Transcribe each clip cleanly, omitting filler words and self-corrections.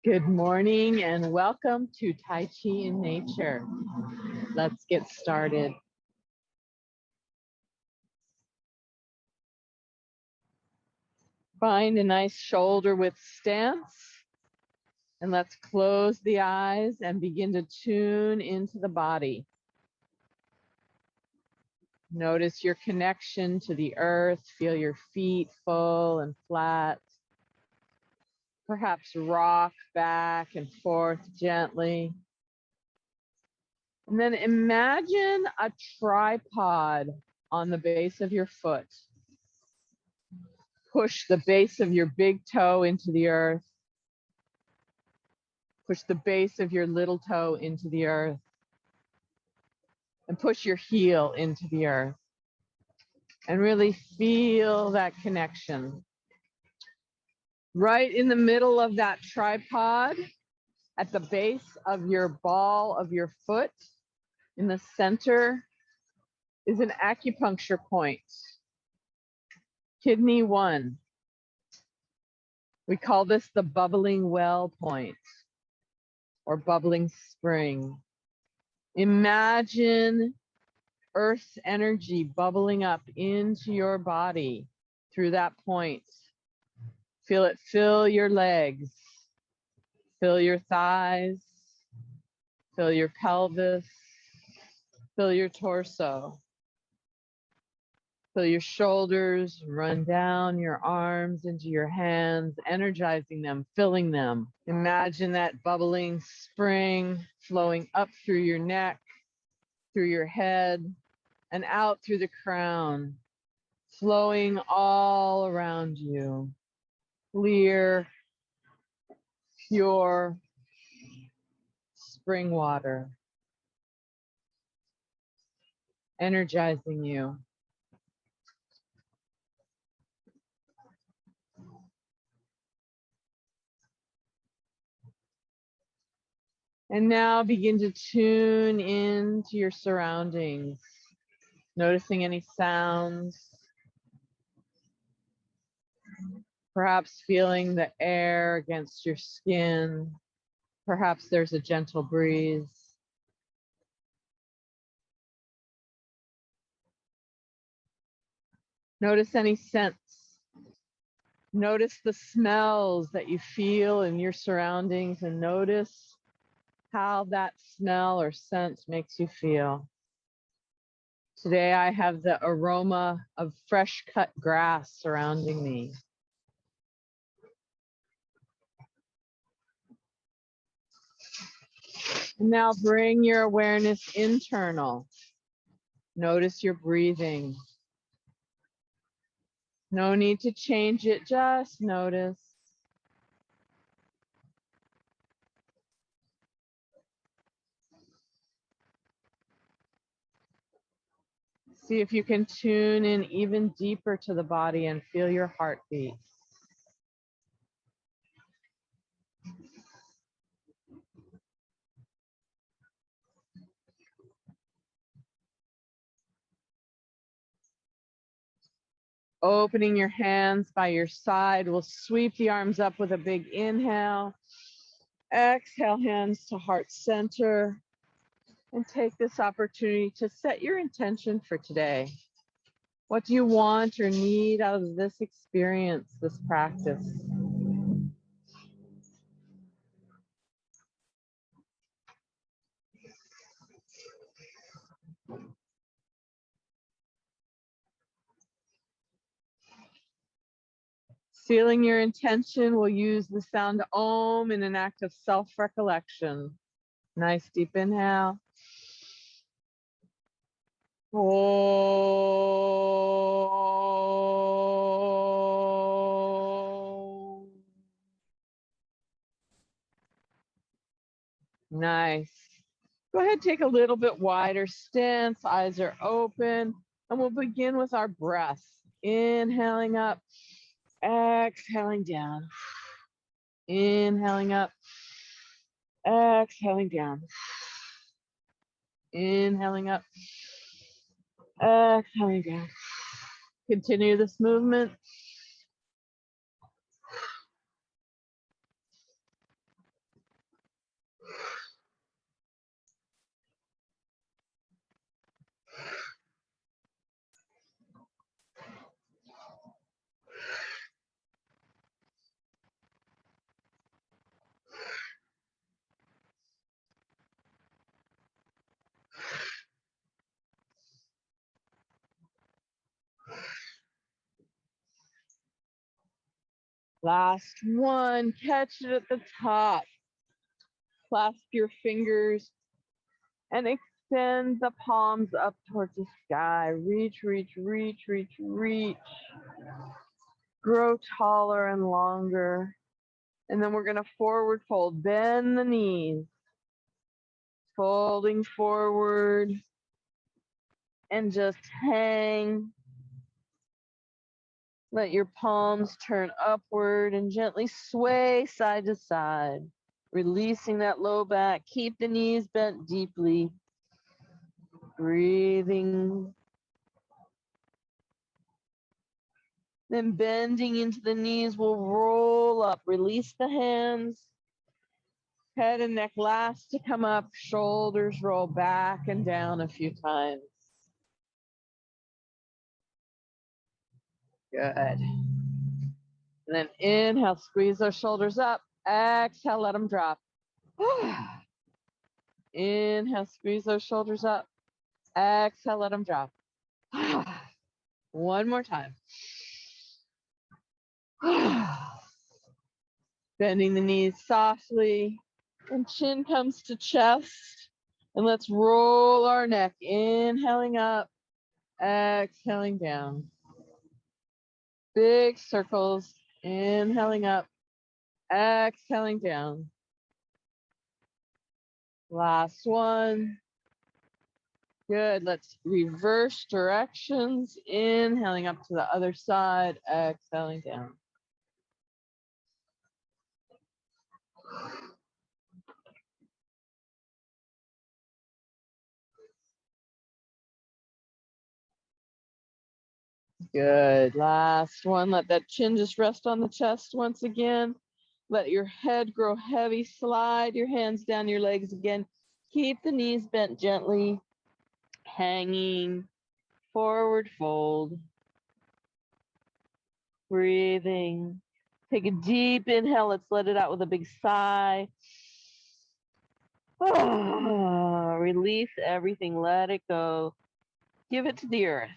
Good morning and welcome to Tai Chi in Nature. Let's get started. Find a nice shoulder width stance and let's close the eyes and begin to tune into the body. Notice your connection to the earth. Feel your feet full and flat. Perhaps rock back and forth gently. And then imagine a tripod on the base of your foot. Push the base of your big toe into the earth. Push the base of your little toe into the earth. And push your heel into the earth. And really feel that connection. Right in the middle of that tripod, at the base of your ball of your foot, in the center, is an acupuncture point. Kidney 1. We call this the bubbling well point or bubbling spring. Imagine Earth's energy bubbling up into your body through that point. Feel it fill your legs, fill your thighs, fill your pelvis, fill your torso. Feel your shoulders run down your arms into your hands, energizing them, filling them. Imagine that bubbling spring flowing up through your neck, through your head, and out through the crown, flowing all around you. Clear, pure spring water, energizing you. And now begin to tune into your surroundings, noticing any sounds, perhaps feeling the air against your skin, perhaps there's a gentle breeze. Notice any scents. Notice the smells that you feel in your surroundings and notice how that smell or scent makes you feel. Today I have the aroma of fresh cut grass surrounding me. Now bring your awareness internal. Notice your breathing. No need to change it, just notice. See if you can tune in even deeper to the body and feel your heartbeat. Opening your hands by your side, we'll sweep the arms up with a big inhale. Exhale, hands to heart center. And take this opportunity to set your intention for today. What do you want or need out of this experience, this practice? Sealing your intention, we'll use the sound Om in an act of self-recollection. Nice deep inhale. Om. Nice. Go ahead, take a little bit wider stance, eyes are open, and we'll begin with our breath. Inhaling up, exhaling down. Inhaling up, exhaling down. Inhaling up, exhaling down. Continue this movement. Last one, catch it at the top. Clasp your fingers and extend the palms up towards the sky. Reach, reach, reach, reach, reach. Grow taller and longer. And then we're going to forward fold. Bend the knees. Folding forward. And just hang. Let your palms turn upward and gently sway side to side. Releasing that low back. Keep the knees bent deeply. Breathing. Then bending into the knees, we'll roll up. Release the hands. Head and neck last to come up. Shoulders roll back and down a few times. Good. And then inhale, squeeze those shoulders up. Exhale, let them drop. Inhale, squeeze those shoulders up. Exhale, let them drop. One more time. Bending the knees softly. And chin comes to chest. And let's roll our neck. Inhaling up. Exhaling down. Big circles. Inhaling up. Exhaling down. Last one. Good. Let's reverse directions. Inhaling up to the other side. Exhaling down. Good. Last one. Let that chin just rest on the chest once again. Let your head grow heavy. Slide your hands down your legs again. Keep the knees bent gently. Hanging. Forward fold. Breathing. Take a deep inhale. Let's let it out with a big sigh. Release everything. Let it go. Give it to the earth.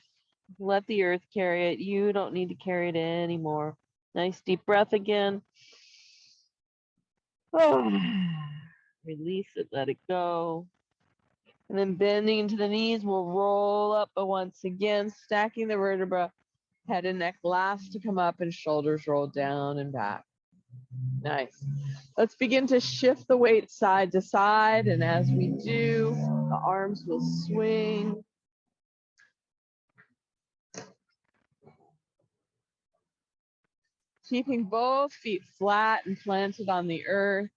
Let the earth carry it. You don't need to carry it anymore. Nice deep breath again. Release it. Let it go. And then bending into the knees, we'll roll up once again, stacking the vertebra. Head and neck last to come up and shoulders roll down and back. Nice. Let's begin to shift the weight side to side. And as we do, the arms will swing. Keeping both feet flat and planted on the earth.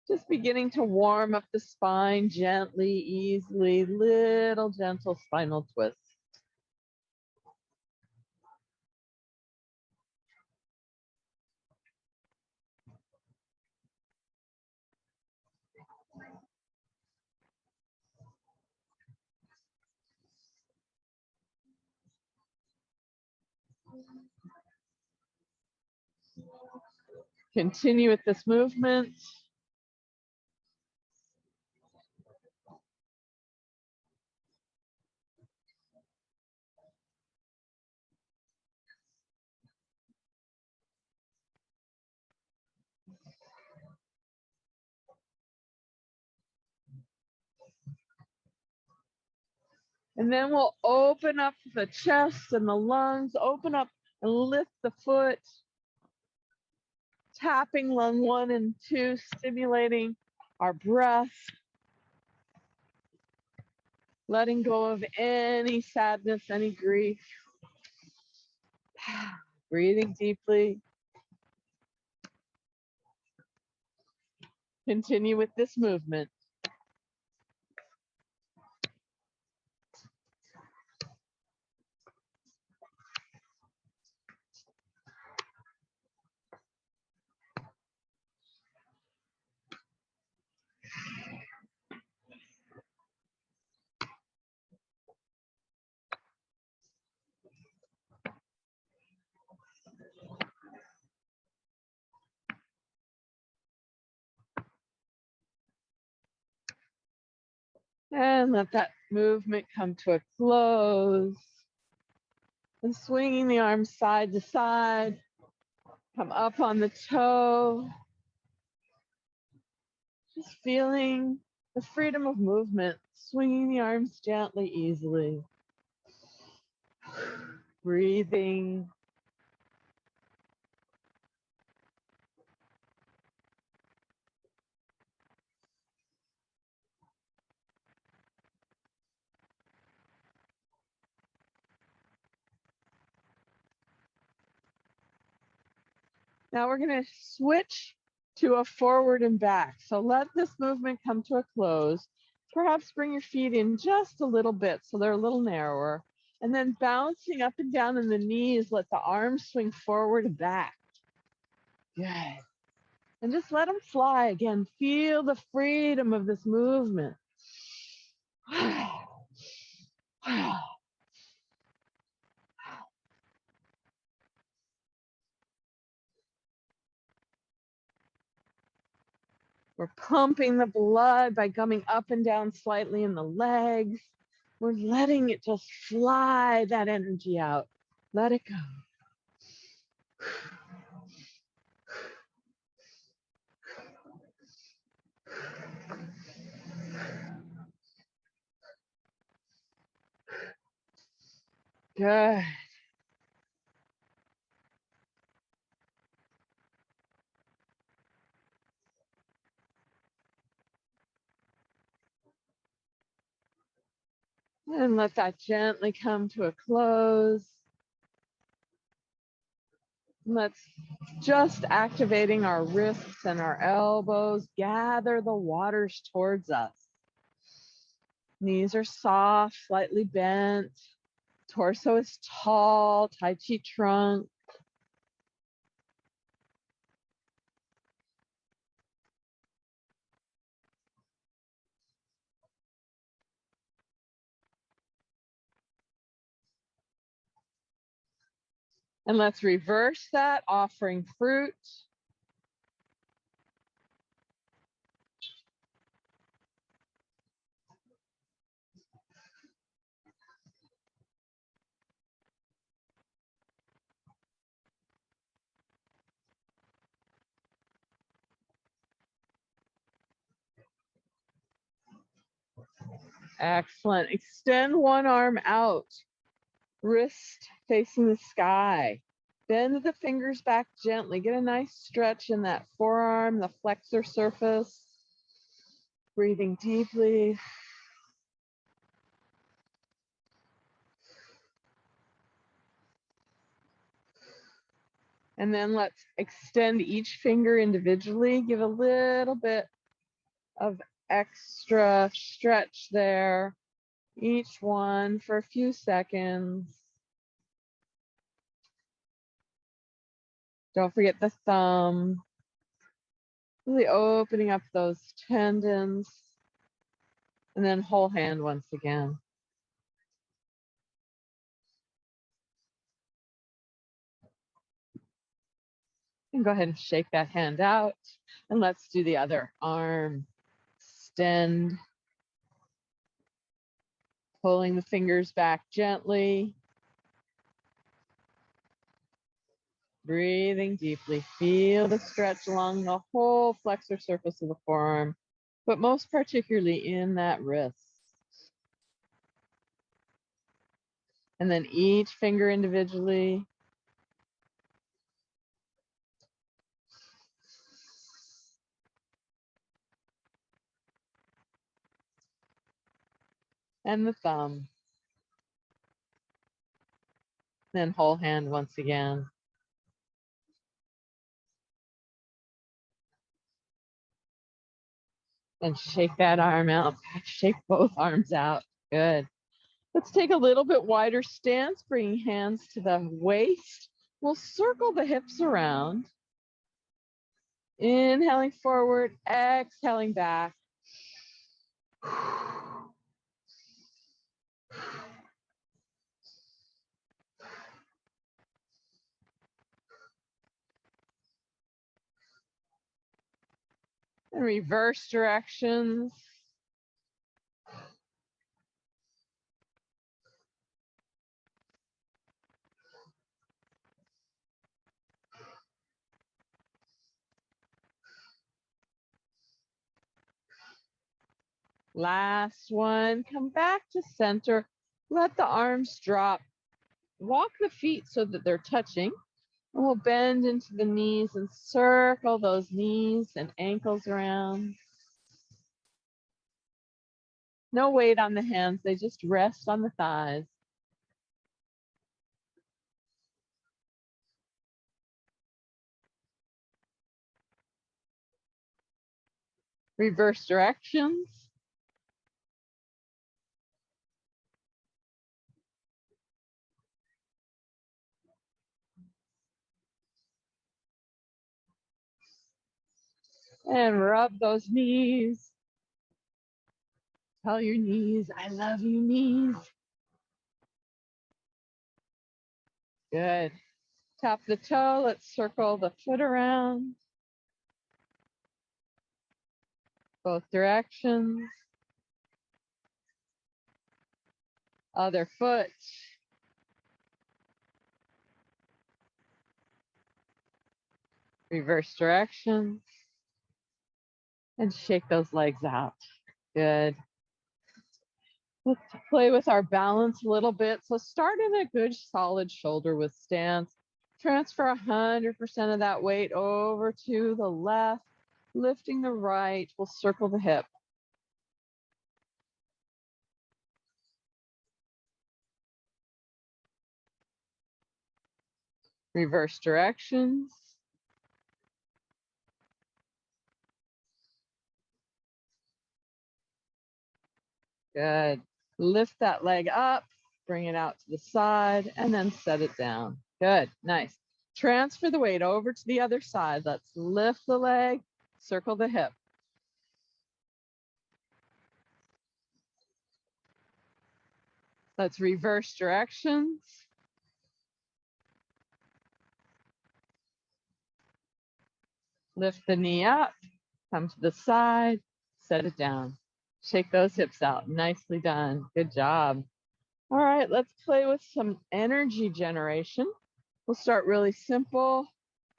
Just beginning to warm up the spine gently, easily, little gentle spinal twists. Continue with this movement. And then we'll open up the chest and the lungs, open up and lift the foot. Tapping lung 1 and 2, stimulating our breath. Letting go of any sadness, any grief. Breathing deeply. Continue with this movement. And let that movement come to a close. And swinging the arms side to side. Come up on the toe. Just feeling the freedom of movement, swinging the arms gently, easily. Breathing. Now we're going to switch to a forward and back. So let this movement come to a close. Perhaps bring your feet in just a little bit so they're a little narrower. And then bouncing up and down in the knees, let the arms swing forward and back. Good. And just let them fly again. Feel the freedom of this movement. We're pumping the blood by coming up and down slightly in the legs. We're letting it just fly that energy out. Let it go. Good. And let that gently come to a close. Let's just activating our wrists and our elbows. Gather the waters towards us. Knees are soft, slightly bent. Torso is tall, Tai Chi trunk. And let's reverse that, offering fruit. Excellent. Extend one arm out, wrist facing the sky. Bend the fingers back gently. Get a nice stretch in that forearm, the flexor surface. Breathing deeply. And then let's extend each finger individually. Give a little bit of extra stretch there. Each one for a few seconds. Don't forget the thumb. Really opening up those tendons. And then whole hand once again. And go ahead and shake that hand out. And let's do the other arm. Extend. Pulling the fingers back gently. Breathing deeply. Feel the stretch along the whole flexor surface of the forearm, but most particularly in that wrist. And then each finger individually. And the thumb. Then whole hand once again. And shake that arm out. Shake both arms out. Good. Let's take a little bit wider stance, bringing hands to the waist. We'll circle the hips around. Inhaling forward, exhaling back. And reverse directions. Last one. Come back to center. Let the arms drop. Walk the feet so that they're touching. And we'll bend into the knees and circle those knees and ankles around. No weight on the hands. They just rest on the thighs. Reverse directions. And rub those knees. Tell your knees, I love you, knees. Good. Tap the toe. Let's circle the foot around. Both directions. Other foot. Reverse directions. And shake those legs out. Good. Let's play with our balance a little bit. So start in a good solid shoulder width stance. Transfer 100% of that weight over to the left, lifting the right. We'll circle the hip. Reverse directions. Good. Lift that leg up, bring it out to the side, and then set it down. Good. Nice. Transfer the weight over to the other side. Let's lift the leg, circle the hip. Let's reverse directions. Lift the knee up, come to the side, set it down. Shake those hips out. Nicely done. Good job. All right, let's play with some energy generation. We'll start really simple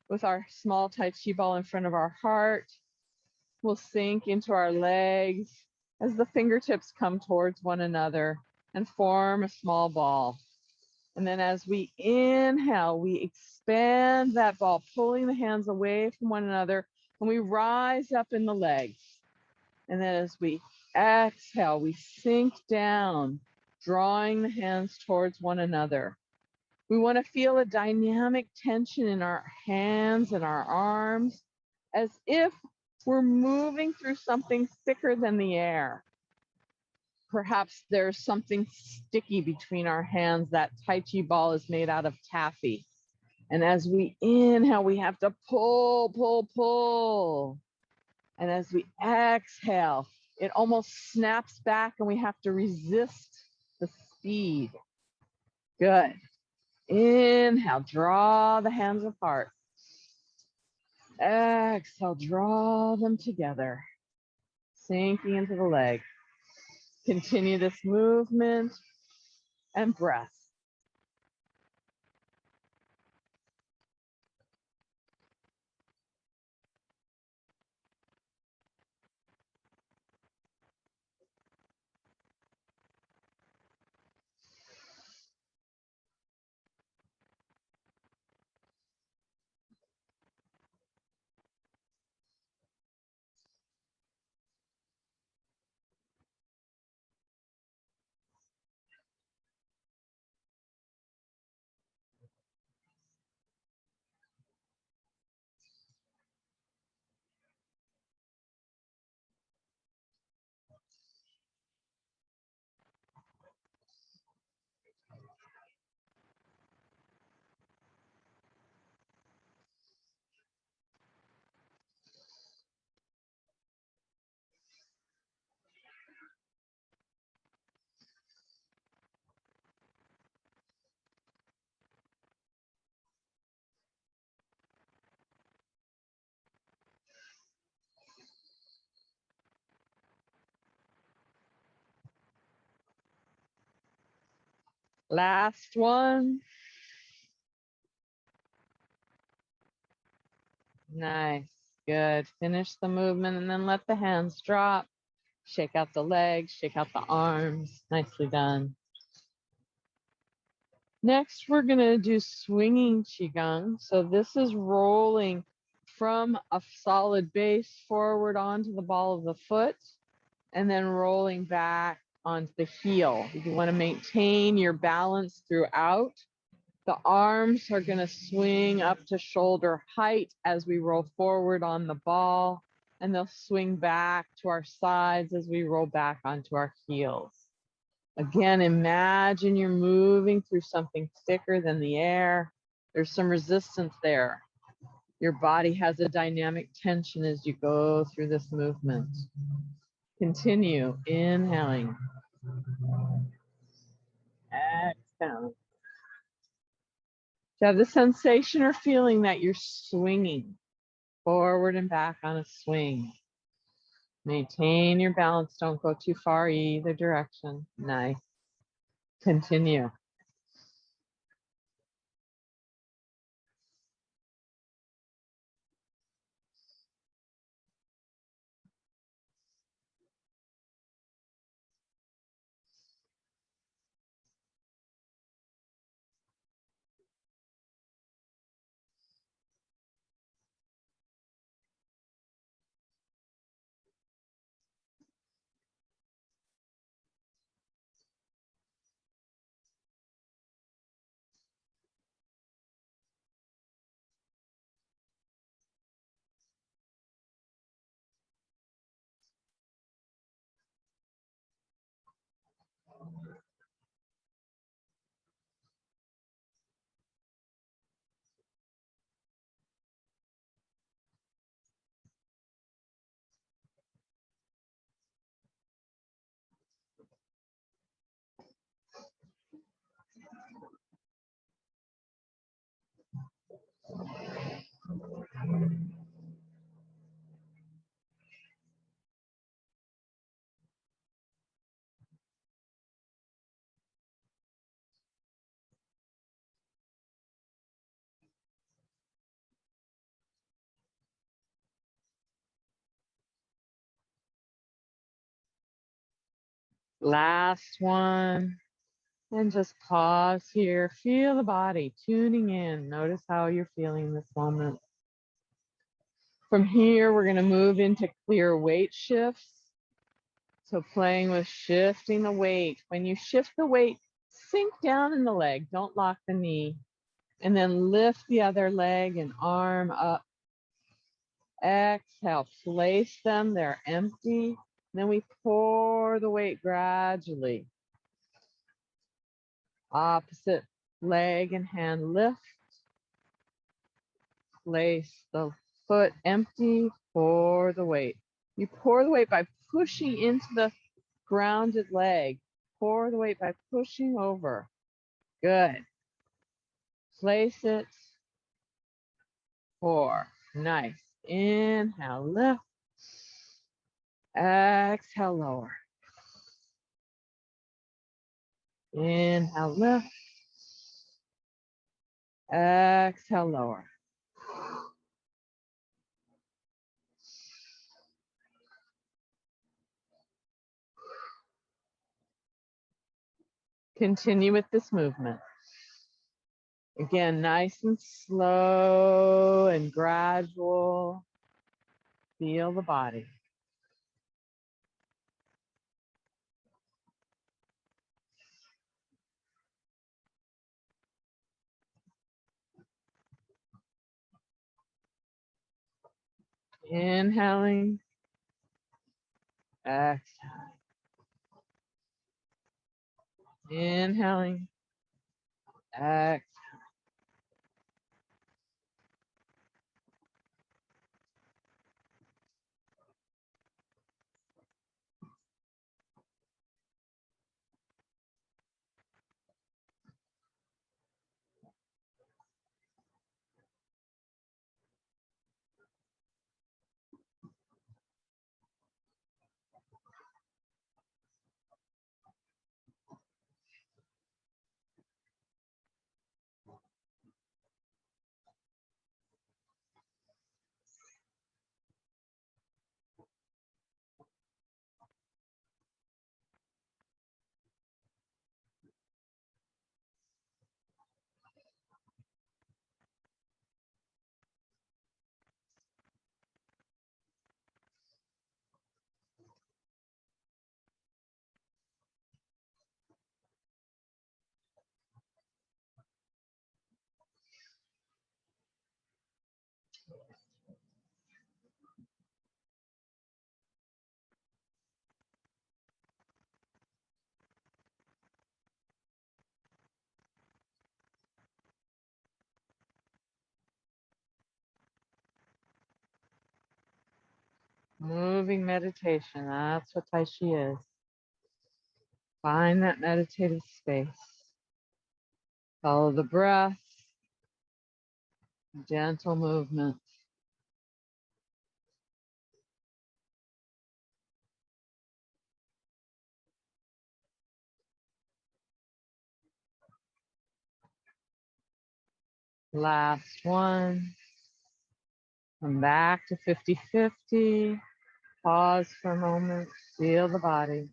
with our small Tai Chi ball in front of our heart. We'll sink into our legs as the fingertips come towards one another and form a small ball. And then as we inhale, we expand that ball, pulling the hands away from one another, and we rise up in the legs. And then as we exhale, we sink down, drawing the hands towards one another. We want to feel a dynamic tension in our hands and our arms, as if we're moving through something thicker than the air. Perhaps there's something sticky between our hands. That Tai Chi ball is made out of taffy. And as we inhale, we have to pull, pull, pull. And as we exhale, it almost snaps back and we have to resist the speed. Good. Inhale, draw the hands apart. Exhale, draw them together, sinking into the leg. Continue this movement and breath. Last one. Nice. Good. Finish the movement and then let the hands drop. Shake out the legs, shake out the arms. Nicely done. Next, we're going to do swinging Qigong. So this is rolling from a solid base forward onto the ball of the foot and then rolling back onto the heel. You want to maintain your balance throughout. The arms are going to swing up to shoulder height as we roll forward on the ball, and they'll swing back to our sides as we roll back onto our heels. Again, imagine you're moving through something thicker than the air. There's some resistance there. Your body has a dynamic tension as you go through this movement. Continue, inhaling, exhaling. Do you have the sensation or feeling that you're swinging forward and back on a swing? Maintain your balance. Don't go too far either direction. Nice. Continue. Last one. And just pause here. Feel the body tuning in. Notice how you're feeling this moment. From here, we're going to move into clear weight shifts. So playing with shifting the weight. When you shift the weight, sink down in the leg. Don't lock the knee. And then lift the other leg and arm up. Exhale, place them. They're empty. Then we pour the weight gradually. Opposite leg and hand lift. Place the foot empty, pour the weight. You pour the weight by pushing into the grounded leg. Pour the weight by pushing over. Good. Place it. Pour. Nice. Inhale, lift. Exhale, lower. Inhale, lift. Exhale, lower. Continue with this movement. Again, nice and slow and gradual. Feel the body. Inhaling, exhaling. Inhaling, exhaling. Moving meditation, that's what Tai Chi is. Find that meditative space. Follow the breath, gentle movement. Last one. Come back to 50-50. Pause for a moment. Feel the body.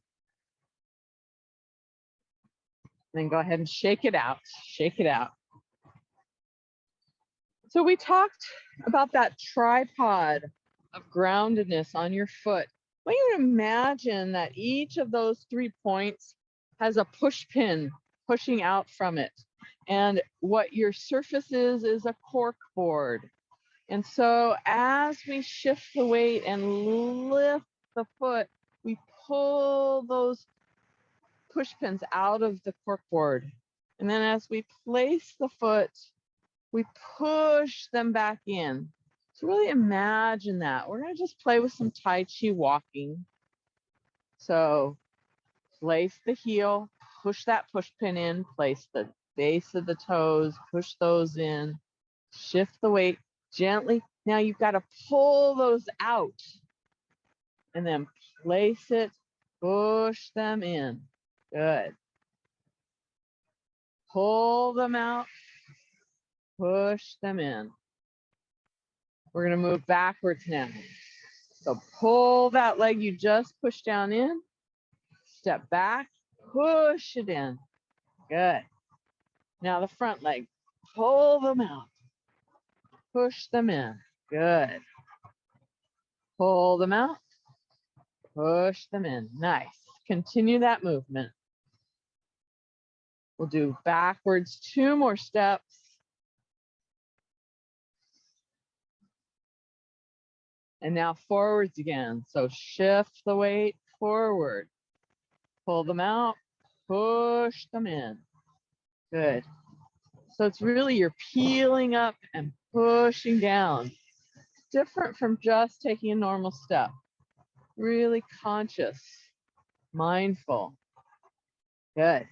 Then go ahead and shake it out. Shake it out. So we talked about that tripod of groundedness on your foot. I want you to imagine that each of those 3 points has a push pin pushing out from it. And what your surface is a cork board. And so as we shift the weight and lift the foot, we pull those push pins out of the cork board. And then as we place the foot, we push them back in. So really imagine that. We're going to just play with some Tai Chi walking. So place the heel, push that push pin in, place the base of the toes, push those in, shift the weight gently. Now you've got to pull those out and then place it, push them in. Good. Pull them out, push them in. We're going to move backwards now. So pull that leg you just pushed down in, step back, push it in. Good. Now the front leg, pull them out, push them in. Good. Pull them out, push them in. Nice. Continue that movement. We'll do backwards 2 more steps. And now forwards again. So shift the weight forward. Pull them out, push them in. Good. So it's really you're peeling up and pushing down. Different from just taking a normal step. Really conscious, mindful. Good.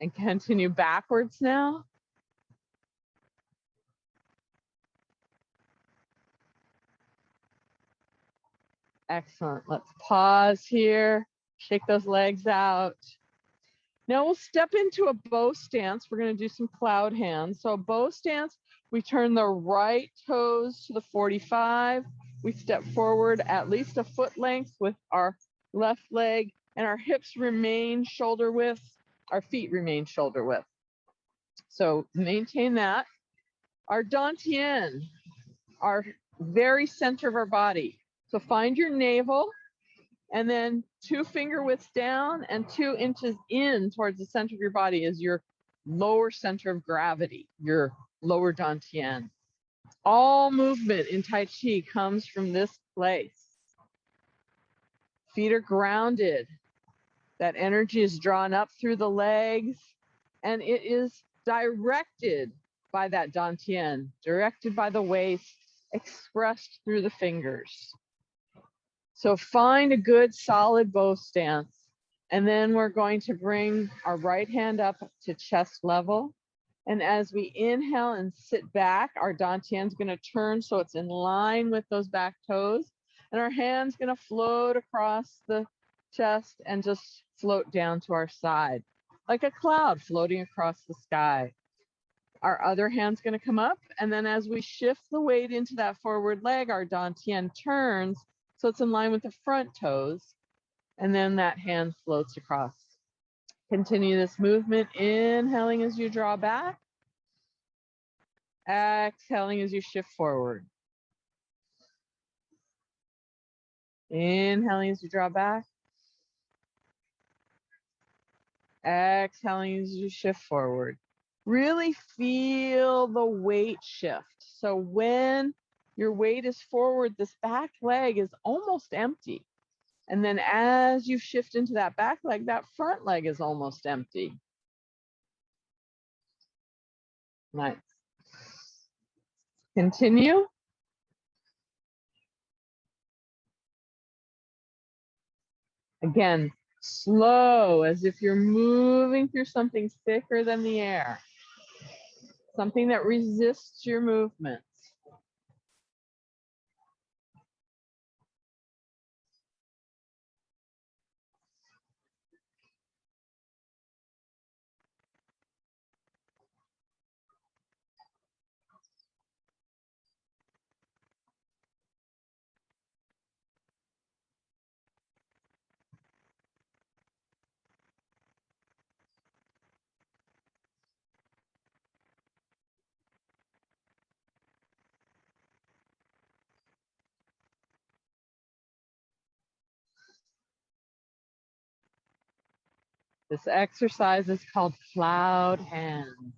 And continue backwards now. Excellent. Let's pause here. Shake those legs out. Now we'll step into a bow stance. We're going to do some cloud hands. So a bow stance, we turn the right toes to the 45. We step forward at least a foot length with our left leg, and our hips remain shoulder width. Our feet remain shoulder width. So maintain that. Our dantian, our very center of our body. So find your navel, and then 2 finger widths down and 2 inches in towards the center of your body is your lower center of gravity, your lower dantian. All movement in Tai Chi comes from this place. Feet are grounded. That energy is drawn up through the legs, and it is directed by that dantian, directed by the waist, expressed through the fingers. So find a good solid bow stance, and then we're going to bring our right hand up to chest level. And as we inhale and sit back, our dantian's going to turn so it's in line with those back toes, and our hand's going to float across the chest and just float down to our side, like a cloud floating across the sky. Our other hand's going to come up, and then as we shift the weight into that forward leg, our dantian turns so it's in line with the front toes, and then that hand floats across. Continue this movement, inhaling as you draw back, exhaling as you shift forward. Inhaling as you draw back, exhaling as you shift forward. Really feel the weight shift. So when your weight is forward, this back leg is almost empty. And then as you shift into that back leg, that front leg is almost empty. Nice. Continue. Again, slow, as if you're moving through something thicker than the air. Something that resists your movements. This exercise is called cloud hands.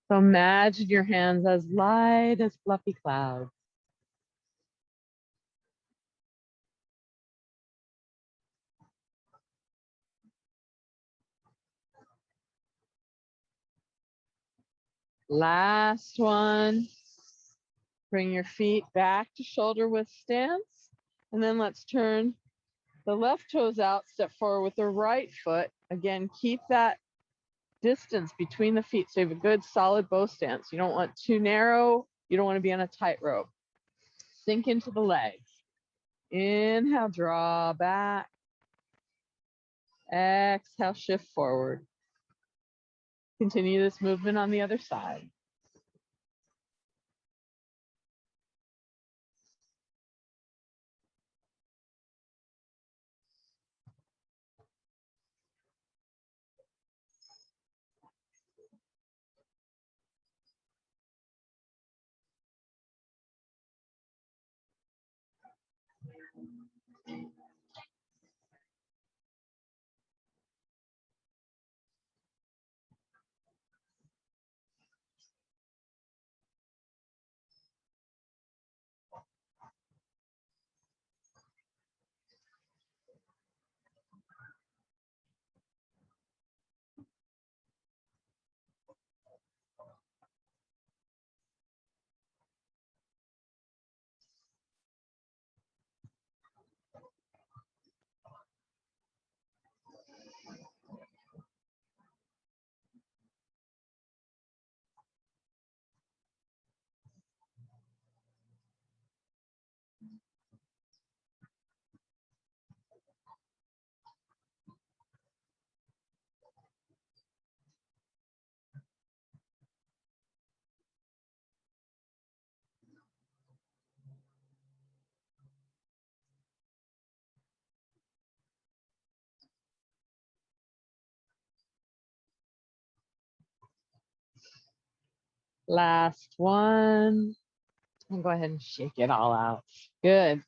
So imagine your hands as light as fluffy clouds. Last one. Bring your feet back to shoulder width stance. And then let's turn the left toes out, step forward with the right foot. Again, keep that distance between the feet so you have a good solid bow stance. You don't want too narrow. You don't want to be on a tightrope. Sink into the legs. Inhale, draw back. Exhale, shift forward. Continue this movement on the other side. Last one. And go ahead and shake it all out. Good.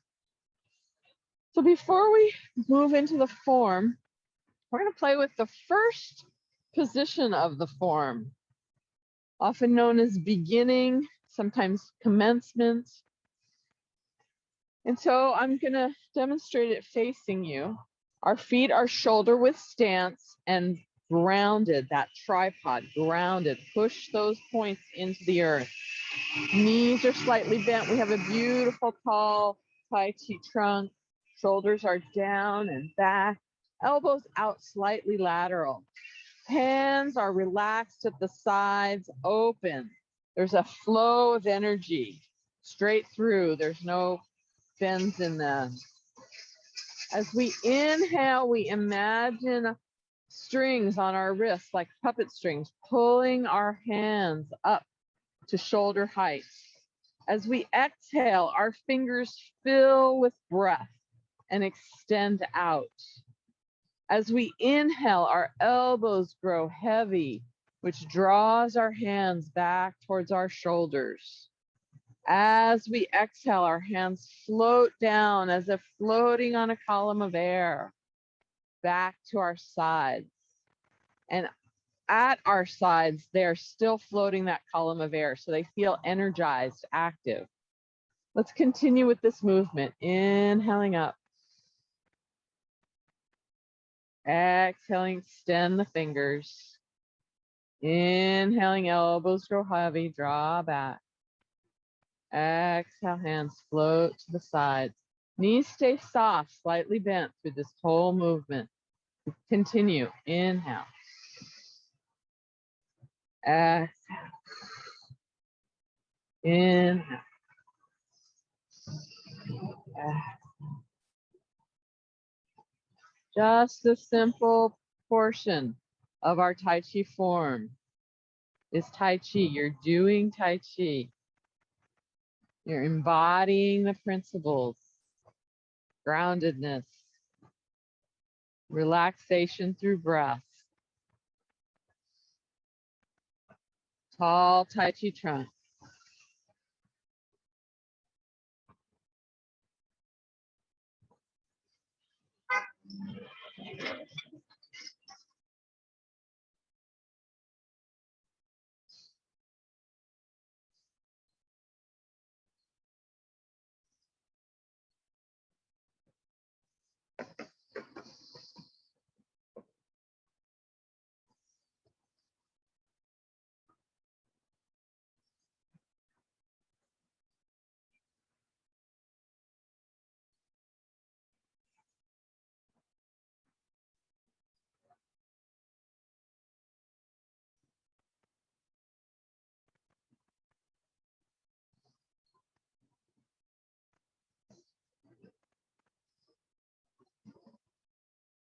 So before we move into the form, we're going to play with the first position of the form, often known as beginning, sometimes commencement. And so I'm going to demonstrate it facing you. Our feet are shoulder width stance and grounded, that tripod, grounded. Push those points into the earth. Knees are slightly bent. We have a beautiful, tall, Tai Chi trunk. Shoulders are down and back. Elbows out slightly lateral. Hands are relaxed at the sides, open. There's a flow of energy straight through. There's no bends in them. As we inhale, we imagine strings on our wrists, like puppet strings, pulling our hands up to shoulder height. As we exhale, our fingers fill with breath and extend out. As we inhale, our elbows grow heavy, which draws our hands back towards our shoulders. As we exhale, our hands float down as if floating on a column of air, back to our sides. And at our sides, they're still floating that column of air, so they feel energized, active. Let's continue with this movement. Inhaling up. Exhaling, extend the fingers. Inhaling, elbows grow heavy, draw back. Exhale, hands float to the sides. Knees stay soft, slightly bent through this whole movement. Continue. Inhale. Exhale. Inhale. Exhale. Just a simple portion of our Tai Chi form is Tai Chi. You're doing Tai Chi. You're embodying the principles. Groundedness. Relaxation through breath. Tall Tai Chi trunk.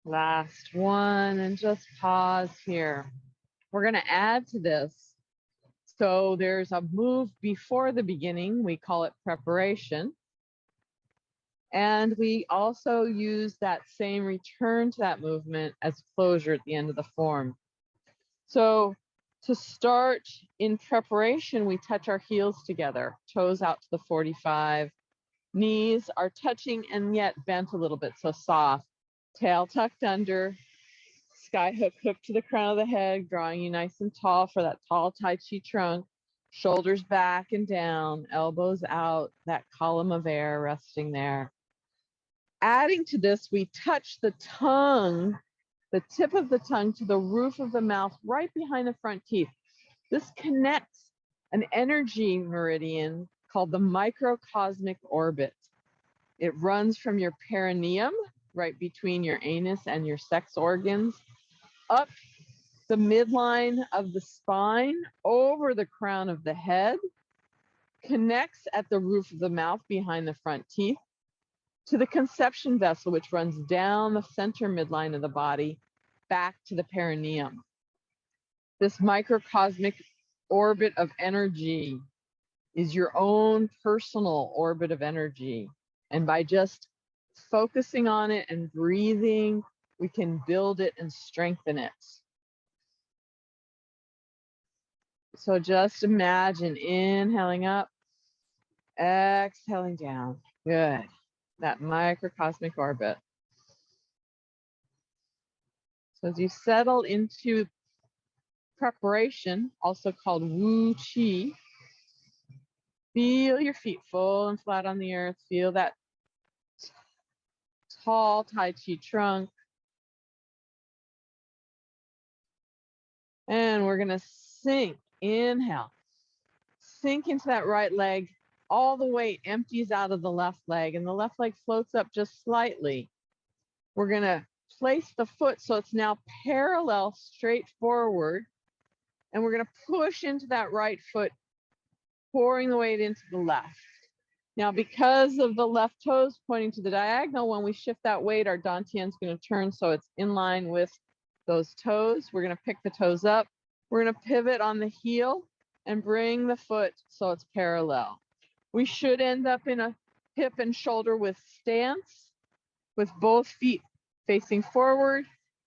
Last one, and just pause here. We're going to add to this. So there's a move before the beginning. We call it preparation. And we also use that same return to that movement as closure at the end of the form. So to start in preparation, we touch our heels together, toes out to the 45. Knees are touching and yet bent a little bit, so soft. Tail tucked under, sky hook hooked to the crown of the head, drawing you nice and tall for that tall Tai Chi trunk. Shoulders back and down, elbows out, that column of air resting there. Adding to this, we touch the tongue, the tip of the tongue to the roof of the mouth, right behind the front teeth. This connects an energy meridian called the microcosmic orbit. It runs from your perineum, right between your anus and your sex organs, up the midline of the spine, over the crown of the head, connects at the roof of the mouth behind the front teeth, to the conception vessel, which runs down the center midline of the body, back to the perineum. This microcosmic orbit of energy is your own personal orbit of energy. And by just focusing on it and breathing, we can build it and strengthen it. So just imagine inhaling up, exhaling down. Good. That microcosmic orbit. So as you settle into preparation, also called Wu Qi, feel your feet full and flat on the earth. Feel that tall Tai Chi trunk. And we're going to sink. Inhale. Sink into that right leg. All the weight empties out of the left leg, and the left leg floats up just slightly. We're going to place the foot so it's now parallel, straight forward. And we're going to push into that right foot, pouring the weight into the left. Now, because of the left toes pointing to the diagonal, when we shift that weight, our dantian is going to turn so it's in line with those toes. We're going to pick the toes up. We're going to pivot on the heel and bring the foot so it's parallel. We should end up in a hip and shoulder width stance with both feet facing forward.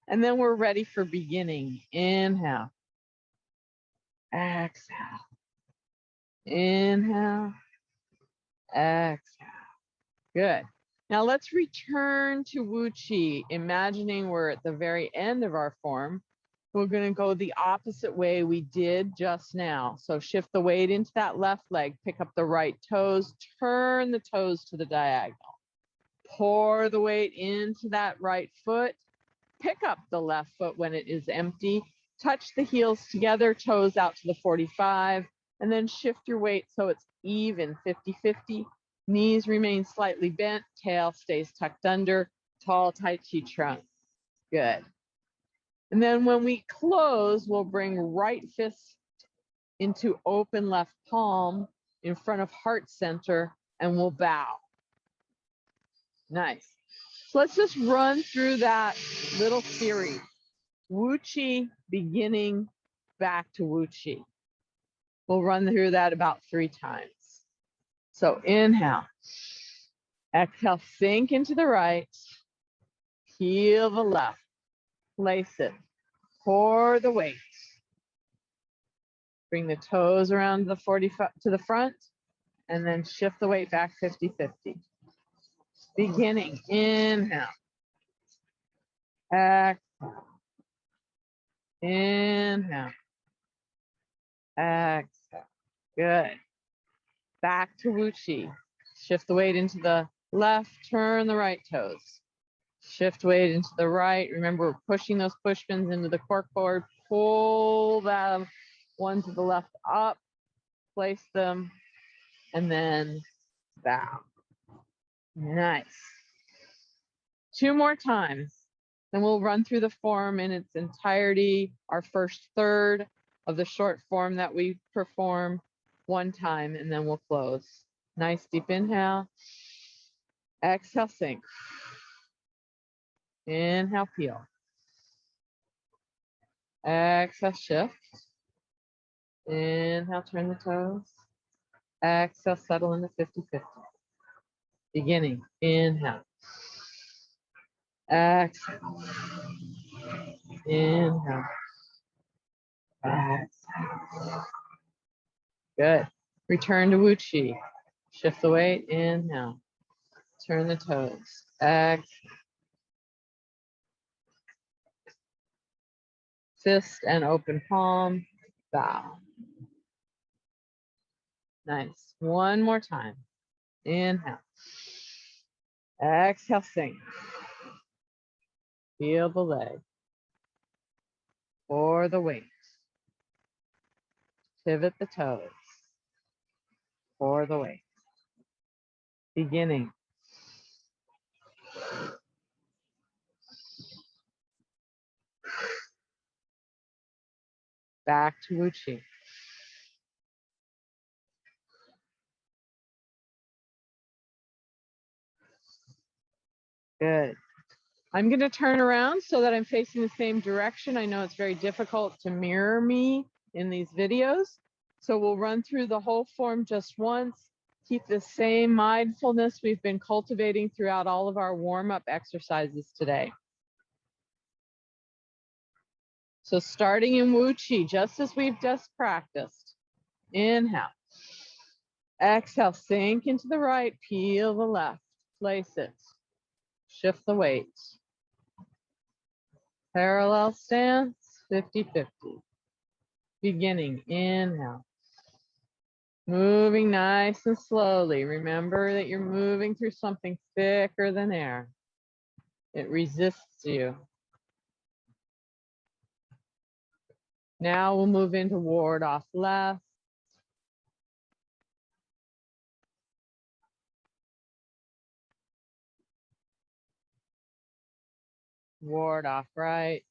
And then we're ready for beginning. Inhale. Exhale. Inhale. Exhale. Good. Now let's return to Wu Qi, imagining we're at the very end of our form. We're going to go the opposite way we did just now. So shift the weight into that left leg, pick up the right toes, turn the toes to the diagonal. Pour the weight into that right foot, pick up the left foot when it is empty. Touch the heels together, toes out to the 45, and then shift your weight so it's even 50-50. Knees remain slightly bent, tail stays tucked under, tall, Tai Chi trunk. Good. And then when we close, we'll bring right fist into open left palm in front of heart center, and we'll bow. Nice. So let's just run through that little series. Wu Chi, beginning, back to Wu Chi. We'll run through that about 3 times. So inhale. Exhale, sink into the right. Heel the left. Place it. Pour the weight. Bring the toes around the 45 to the front, and then shift the weight back 50-50. Beginning, inhale. Exhale. Inhale. Exhale. Good. Back to Wu Chi. Shift the weight into the left, turn the right toes. Shift weight into the right. Remember, we're pushing those push pins into the cork board. Pull that one to the left up, place them, and then bow. Nice. 2 more times. Then we'll run through the form in its entirety, our first third of the short form that we perform 1 time, and then we'll close. Nice deep inhale. Exhale, sink. Inhale, peel. Exhale, shift. Inhale, turn the toes. Exhale, settle into 50-50. Beginning, inhale. Exhale. Inhale. Exhale. Good. Return to Wu Chi. Shift the weight, inhale. Turn the toes. Exhale. Fist and open palm, bow. Nice. 1 more time. Inhale. Exhale, sink. Feel the leg. Pour the weight. Pivot the toes. Pour the weight. Beginning. Back to Wu Chi. Good. I'm going to turn around so that I'm facing the same direction. I know it's very difficult to mirror me in these videos. So we'll run through the whole form just once. Keep the same mindfulness we've been cultivating throughout all of our warm-up exercises today. So starting in Wu Chi, just as we've just practiced. Inhale. Exhale, sink into the right, peel the left. Place it. Shift the weight. Parallel stance, 50-50. Beginning, inhale. Moving nice and slowly. Remember that you're moving through something thicker than air. It resists you. Now we'll move into ward off left. Ward off right.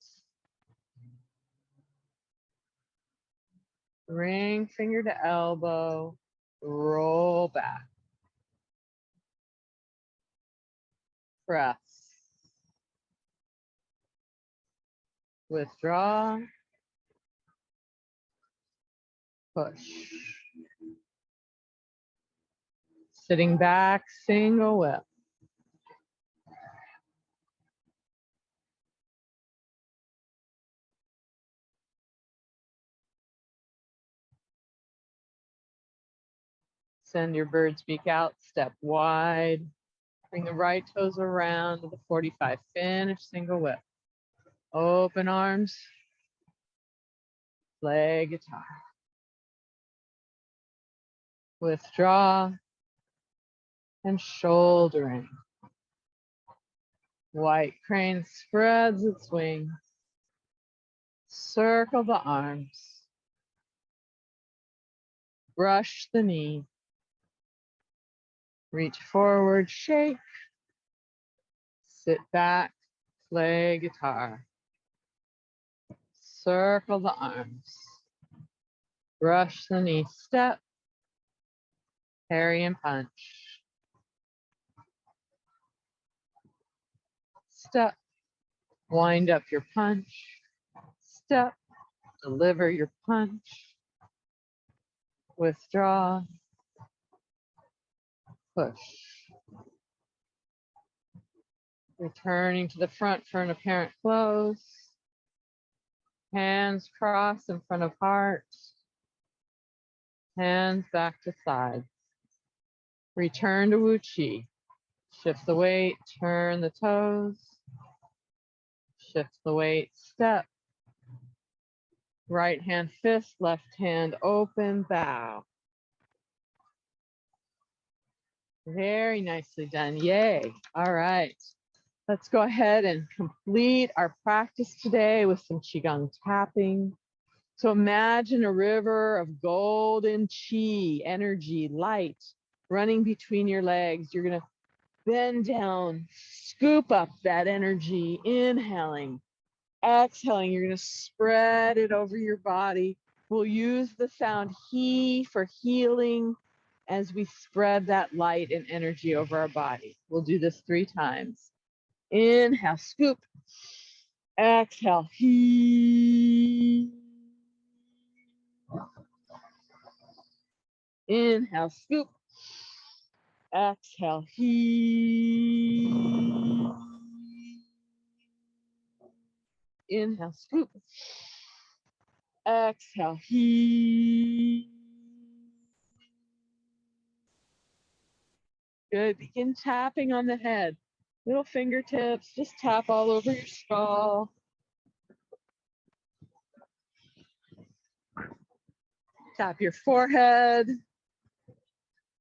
Ring finger to elbow. Roll back. Press. Withdraw. Push. Sitting back, single whip. Send your bird's beak out, step wide. Bring the right toes around to the 45. Finish single whip. Open arms. Play guitar. Withdraw and shouldering. White crane spreads its wings. Circle the arms. Brush the knee. Reach forward, shake. Sit back, play guitar. Circle the arms. Brush the knee, step. Parry and punch. Step. Wind up your punch. Step. Deliver your punch. Withdraw. Push. Returning to the front for an apparent close. Hands crossed in front of heart. Hands back to sides. Return to Wu Qi. Shift the weight, turn the toes. Shift the weight, step. Right hand fist, left hand open, bow. Very nicely done, yay. All right, let's go ahead and complete our practice today with some Qigong tapping. So imagine a river of golden Qi, energy, light, running between your legs. You're gonna bend down, scoop up that energy, inhaling. Exhaling, you're going to spread it over your body. We'll use the sound he for healing as we spread that light and energy over our body. We'll do this 3 times. Inhale, scoop. Exhale, he. Inhale, scoop. Exhale, he. Inhale, scoop. Exhale, he. Good. Begin tapping on the head. Little fingertips, just tap all over your skull. Tap your forehead.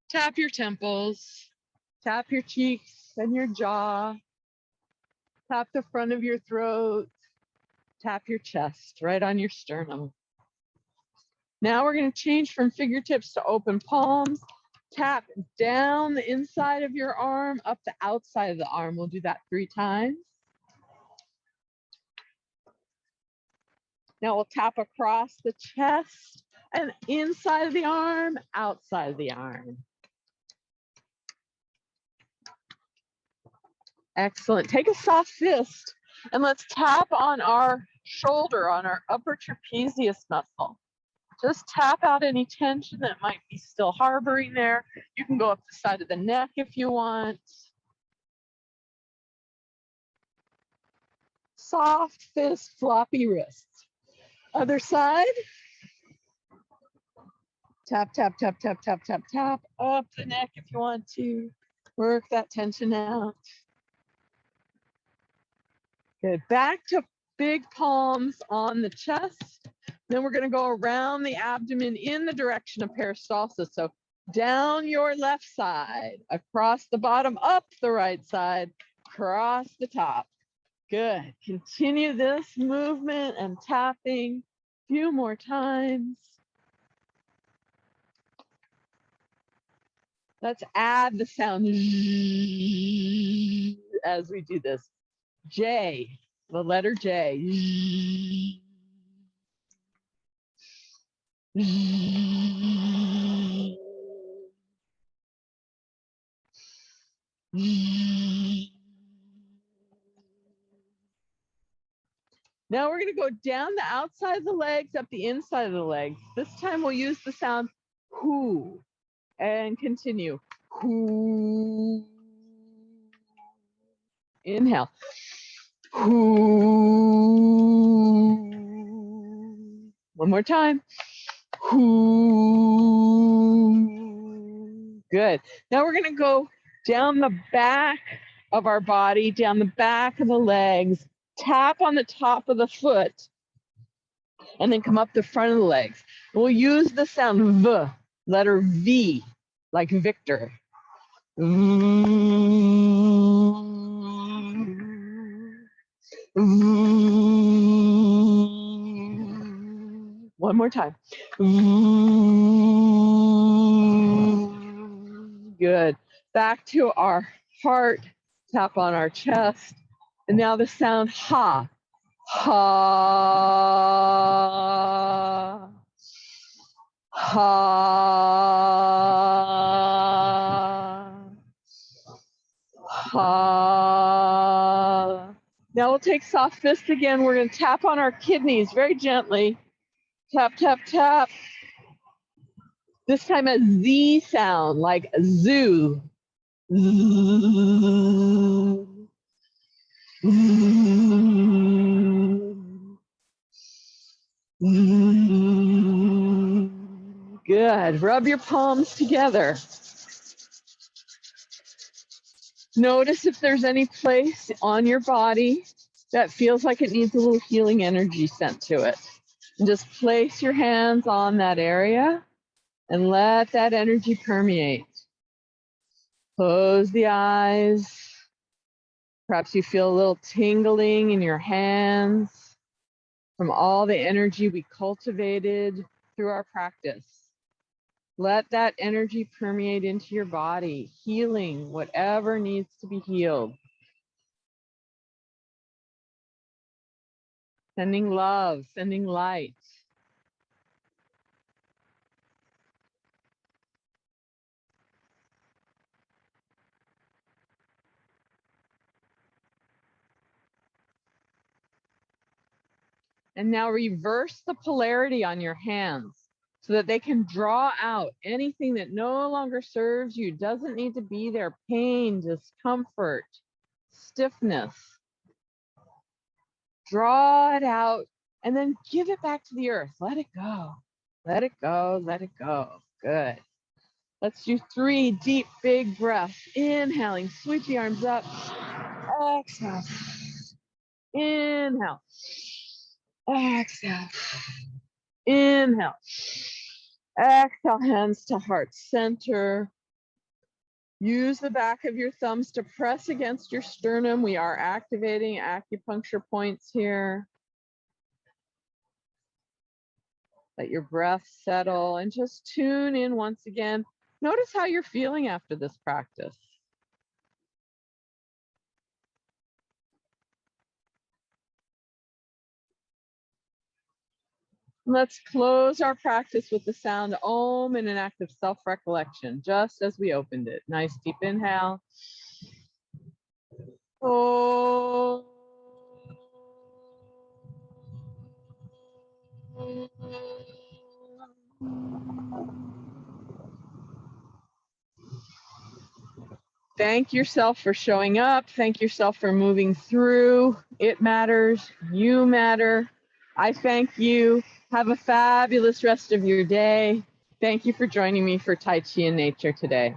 Tap your temples. Tap your cheeks and your jaw. Tap the front of your throat. Tap your chest, right on your sternum. Now we're going to change from fingertips to open palms. Tap down the inside of your arm, up the outside of the arm. We'll do that 3 times. Now we'll tap across the chest and inside of the arm, outside of the arm. Excellent. Take a soft fist and let's tap on our shoulder, on our upper trapezius muscle. Just tap out any tension that might be still harboring there. You can go up the side of the neck if you want. Soft fist, floppy wrists. Other side. Tap, tap, tap, tap, tap, tap, tap. Up the neck if you want to. Work that tension out. Good. Back to big palms on the chest. Then we're going to go around the abdomen in the direction of peristalsis. So down your left side, across the bottom, up the right side, across the top. Good. Continue this movement and tapping a few more times. Let's add the sound as we do this. J, the letter J. Now we're going to go down the outside of the legs, up the inside of the legs. This time we'll use the sound whoo and continue. Whoo. Inhale. Whoo. One more time. Whoo. Good. Now we're going to go down the back of our body, down the back of the legs. Tap on the top of the foot and then come up the front of the legs. We'll use the sound V, letter V, like Victor. One more time. Good. Back to our heart. Tap on our chest. And now the sound ha. Ha. Ha. Ha. Now we'll take soft fist again. We're going to tap on our kidneys very gently. Tap, tap, tap. This time a Z sound, like zoo. Good. Rub your palms together. Notice if there's any place on your body that feels like it needs a little healing energy sent to it. And just place your hands on that area and let that energy permeate. Close the eyes. Perhaps you feel a little tingling in your hands from all the energy we cultivated through our practice. Let that energy permeate into your body, healing whatever needs to be healed. Sending love, sending light. And now reverse the polarity on your hands so that they can draw out anything that no longer serves you, doesn't need to be there. Pain, discomfort, stiffness. Draw it out and then give it back to the earth. Let it go. Let it go. Let it go. Good. Let's do 3 deep, big breaths. Inhaling, sweep the arms up. Exhale. Inhale. Exhale. Inhale. Exhale, hands to heart center. Use the back of your thumbs to press against your sternum. We are activating acupuncture points here. Let your breath settle and just tune in once again. Notice how you're feeling after this practice. Let's close our practice with the sound Om in an act of self-recollection, just as we opened it. Nice deep inhale. Om. Thank yourself for showing up. Thank yourself for moving through. It matters. You matter. I thank you. Have a fabulous rest of your day. Thank you for joining me for Tai Chi in Nature today.